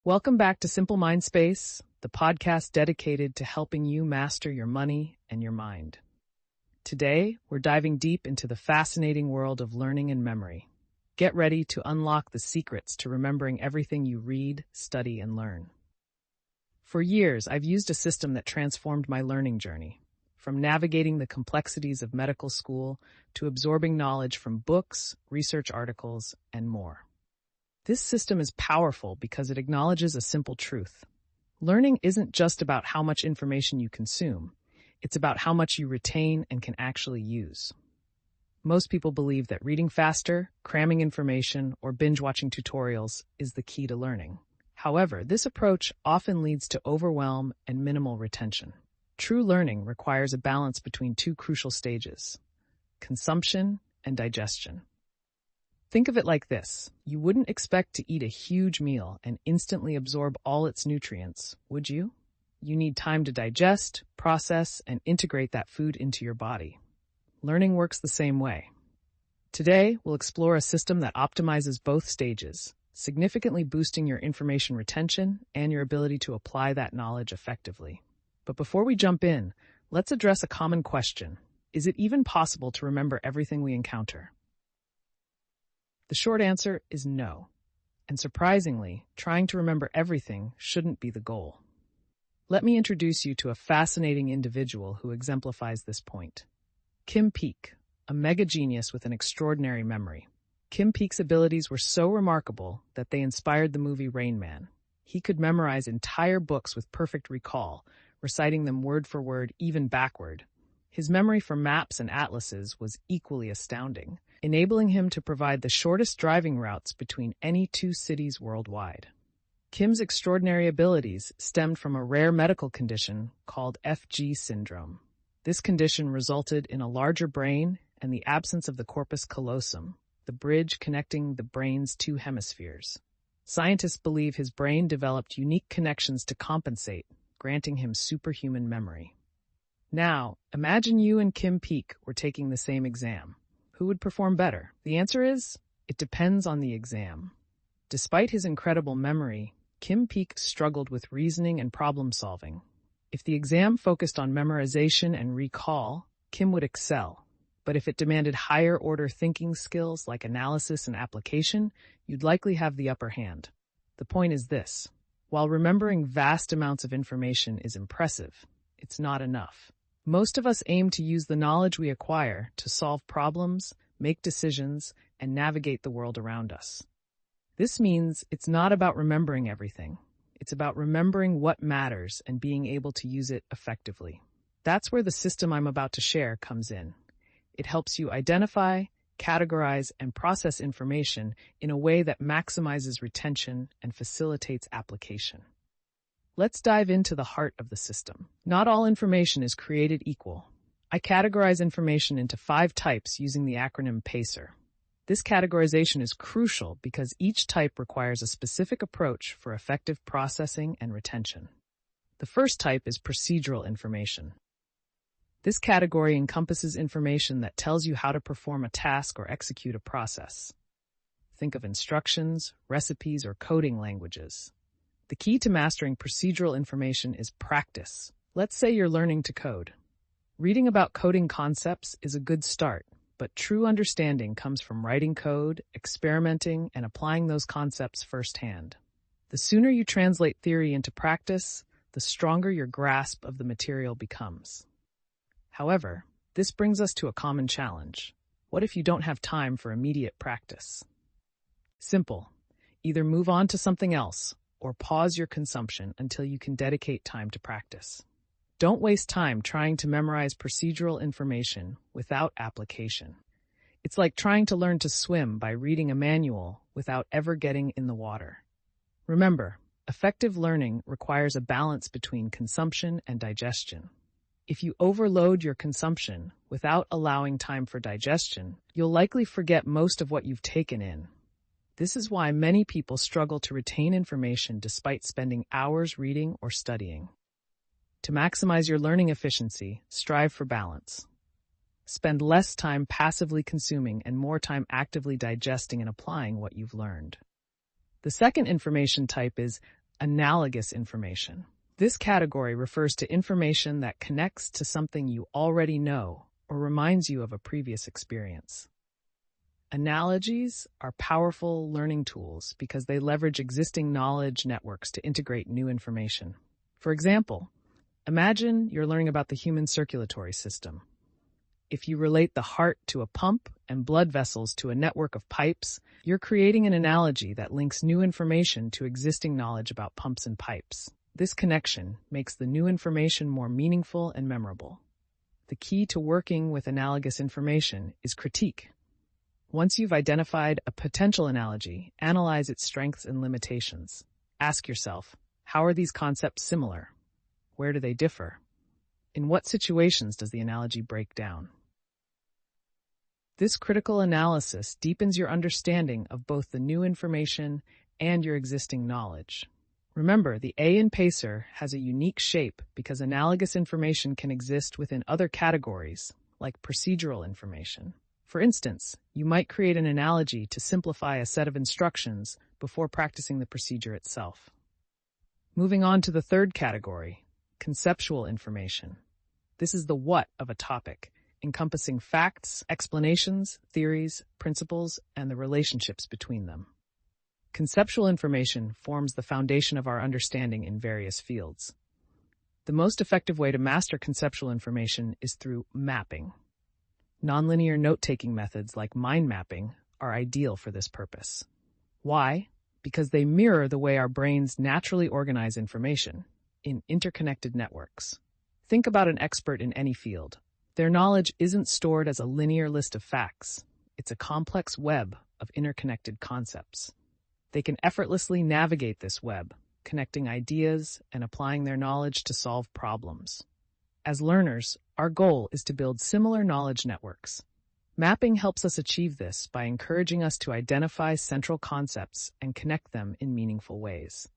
Welcome back to Simple Mind Space, the podcast dedicated to helping you master your money and your mind. Today, we're diving deep into the fascinating world of learning and memory. Get ready to unlock the secrets to remembering everything you read, study, and learn. For years, I've used a system that transformed my learning journey, from navigating the complexities of medical school to absorbing knowledge from books, research articles, and more. This system is powerful because it acknowledges a simple truth. Learning isn't just about how much information you consume. It's about how much you retain and can actually use. Most people believe that reading faster, cramming information, or binge-watching tutorials is the key to learning. However, this approach often leads to overwhelm and minimal retention. True learning requires a balance between two crucial stages: consumption and digestion. Think of it like this. You wouldn't expect to eat a huge meal and instantly absorb all its nutrients, would you? You need time to digest, process, and integrate that food into your body. Learning works the same way. Today, we'll explore a system that optimizes both stages, significantly boosting your information retention and your ability to apply that knowledge effectively. But before we jump in, let's address a common question. Is it even possible to remember everything we encounter? The short answer is no. And surprisingly, trying to remember everything shouldn't be the goal. Let me introduce you to a fascinating individual who exemplifies this point. Kim Peek, a mega genius with an extraordinary memory. Kim Peek's abilities were so remarkable that they inspired the movie Rain Man. He could memorize entire books with perfect recall, reciting them word for word, even backward. His memory for maps and atlases was equally astounding, enabling him to provide the shortest driving routes between any two cities worldwide. Kim's extraordinary abilities stemmed from a rare medical condition called FG syndrome. This condition resulted in a larger brain and the absence of the corpus callosum, the bridge connecting the brain's two hemispheres. Scientists believe his brain developed unique connections to compensate, granting him superhuman memory. Now, imagine you and Kim Peek were taking the same exam. Who would perform better? The answer is, it depends on the exam. Despite his incredible memory, Kim Peek struggled with reasoning and problem solving. If the exam focused on memorization and recall, Kim would excel. But if it demanded higher order thinking skills like analysis and application, you'd likely have the upper hand. The point is this: while remembering vast amounts of information is impressive, it's not enough. Most of us aim to use the knowledge we acquire to solve problems, make decisions, and navigate the world around us. This means it's not about remembering everything. It's about remembering what matters and being able to use it effectively. That's where the system I'm about to share comes in. It helps you identify, categorize, and process information in a way that maximizes retention and facilitates application. Let's dive into the heart of the system. Not all information is created equal. I categorize information into 5 types using the acronym PACER. This categorization is crucial because each type requires a specific approach for effective processing and retention. The first type is procedural information. This category encompasses information that tells you how to perform a task or execute a process. Think of instructions, recipes, or coding languages. The key to mastering procedural information is practice. Let's say you're learning to code. Reading about coding concepts is a good start, but true understanding comes from writing code, experimenting, and applying those concepts firsthand. The sooner you translate theory into practice, the stronger your grasp of the material becomes. However, this brings us to a common challenge. What if you don't have time for immediate practice? Simple. Either move on to something else, or pause your consumption until you can dedicate time to practice. Don't waste time trying to memorize procedural information without application. It's like trying to learn to swim by reading a manual without ever getting in the water. Remember, effective learning requires a balance between consumption and digestion. If you overload your consumption without allowing time for digestion, you'll likely forget most of what you've taken in. This is why many people struggle to retain information despite spending hours reading or studying. To maximize your learning efficiency, strive for balance. Spend less time passively consuming and more time actively digesting and applying what you've learned. The second information type is Analogous information. This category refers to information that connects to something you already know or reminds you of a previous experience. Analogies are powerful learning tools because they leverage existing knowledge networks to integrate new information. For example, imagine you're learning about the human circulatory system. If you relate the heart to a pump and blood vessels to a network of pipes, you're creating an analogy that links new information to existing knowledge about pumps and pipes. This connection makes the new information more meaningful and memorable. The key to working with analogous information is critique. Once you've identified a potential analogy, analyze its strengths and limitations. Ask yourself, how are these concepts similar? Where do they differ? In what situations does the analogy break down? This critical analysis deepens your understanding of both the new information and your existing knowledge. Remember, the A in PACER has a unique shape because analogous information can exist within other categories, like procedural information. For instance, you might create an analogy to simplify a set of instructions before practicing the procedure itself. Moving on to the third category, conceptual information. This is the what of a topic, encompassing facts, explanations, theories, principles, and the relationships between them. Conceptual information forms the foundation of our understanding in various fields. The most effective way to master conceptual information is through mapping. Nonlinear note-taking methods like mind mapping are ideal for this purpose. Why? Because they mirror the way our brains naturally organize information in interconnected networks. Think about an expert in any field. Their knowledge isn't stored as a linear list of facts. It's a complex web of interconnected concepts. They can effortlessly navigate this web, connecting ideas and applying their knowledge to solve problems. As learners, our goal is to build similar knowledge networks. Mapping helps us achieve this by encouraging us to identify central concepts and connect them in meaningful ways.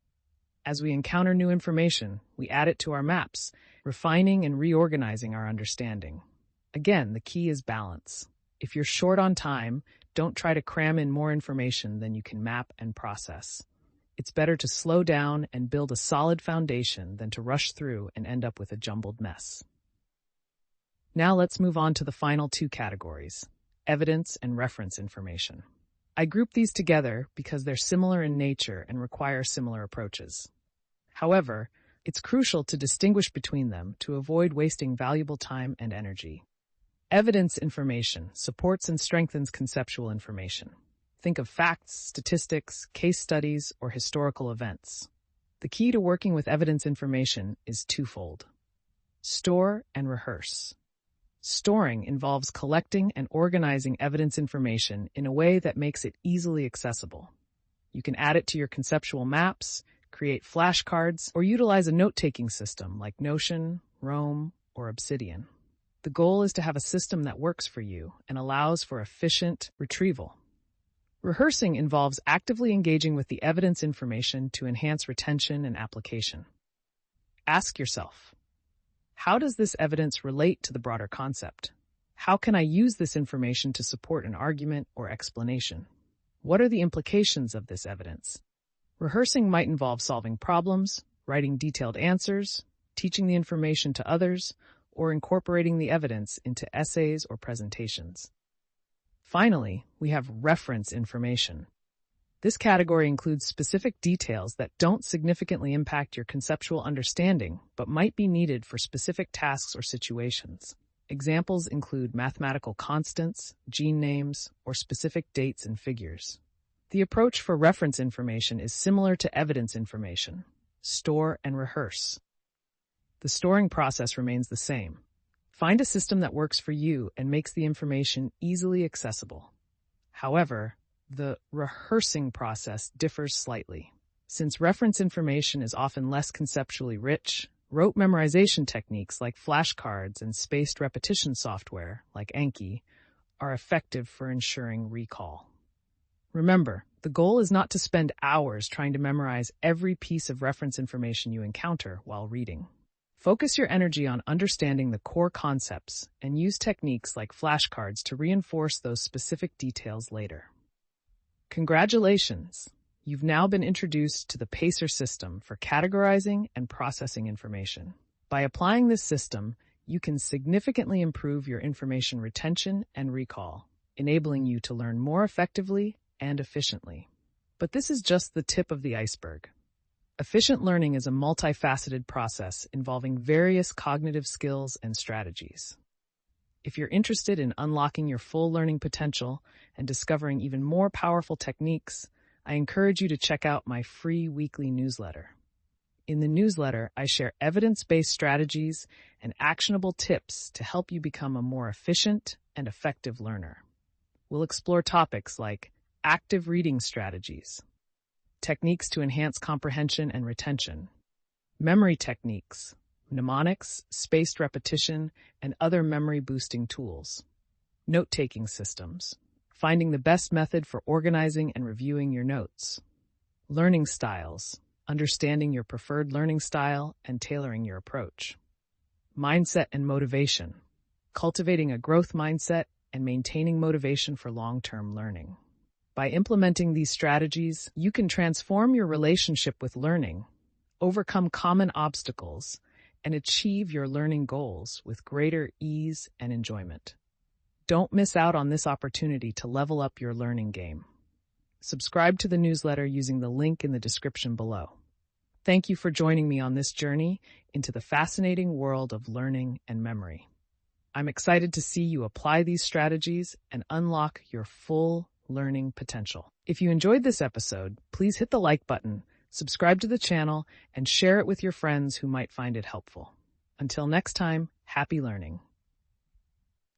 As we encounter new information, we add it to our maps, refining and reorganizing our understanding. Again, the key is balance. If you're short on time, don't try to cram in more information than you can map and process. It's better to slow down and build a solid foundation than to rush through and end up with a jumbled mess. Now let's move on to the final two categories, evidence and reference information. I group these together because they're similar in nature and require similar approaches. However, it's crucial to distinguish between them to avoid wasting valuable time and energy. Evidence information supports and strengthens conceptual information. Think of facts, statistics, case studies, or historical events. The key to working with evidence information is twofold. Store and rehearse. Storing involves collecting and organizing evidence information in a way that makes it easily accessible. You can add it to your conceptual maps, create flashcards, or utilize a note-taking system like Notion, Roam, or Obsidian. The goal is to have a system that works for you and allows for efficient retrieval. Rehearsing involves actively engaging with the evidence information to enhance retention and application. Ask yourself, how does this evidence relate to the broader concept? How can I use this information to support an argument or explanation? What are the implications of this evidence? Rehearsing might involve solving problems, writing detailed answers, teaching the information to others, or incorporating the evidence into essays or presentations. Finally, we have reference information. This category includes specific details that don't significantly impact your conceptual understanding, but might be needed for specific tasks or situations. Examples include mathematical constants, gene names, or specific dates and figures. The approach for reference information is similar to evidence information: store and rehearse. The storing process remains the same. Find a system that works for you and makes the information easily accessible. However, the rehearsing process differs slightly. Since reference information is often less conceptually rich, rote memorization techniques like flashcards and spaced repetition software like Anki are effective for ensuring recall. Remember, the goal is not to spend hours trying to memorize every piece of reference information you encounter while reading. Focus your energy on understanding the core concepts and use techniques like flashcards to reinforce those specific details later. Congratulations! You've now been introduced to the PACER system for categorizing and processing information. By applying this system, you can significantly improve your information retention and recall, enabling you to learn more effectively and efficiently. But this is just the tip of the iceberg. Efficient learning is a multifaceted process involving various cognitive skills and strategies. If you're interested in unlocking your full learning potential and discovering even more powerful techniques, I encourage you to check out my free weekly newsletter. In the newsletter, I share evidence-based strategies and actionable tips to help you become a more efficient and effective learner. We'll explore topics like active reading strategies, techniques to enhance comprehension and retention, memory techniques, mnemonics, spaced repetition, and other memory-boosting tools, note-taking systems, finding the best method for organizing and reviewing your notes, learning styles, understanding your preferred learning style and tailoring your approach, mindset and motivation, cultivating a growth mindset and maintaining motivation for long-term learning. By implementing these strategies, you can transform your relationship with learning, overcome common obstacles, and achieve your learning goals with greater ease and enjoyment. Don't miss out on this opportunity to level up your learning game. Subscribe to the newsletter using the link in the description below. Thank you for joining me on this journey into the fascinating world of learning and memory. I'm excited to see you apply these strategies and unlock your full learning potential. If you enjoyed this episode, please hit the like button, subscribe to the channel, and share it with your friends who might find it helpful. Until next time, happy learning.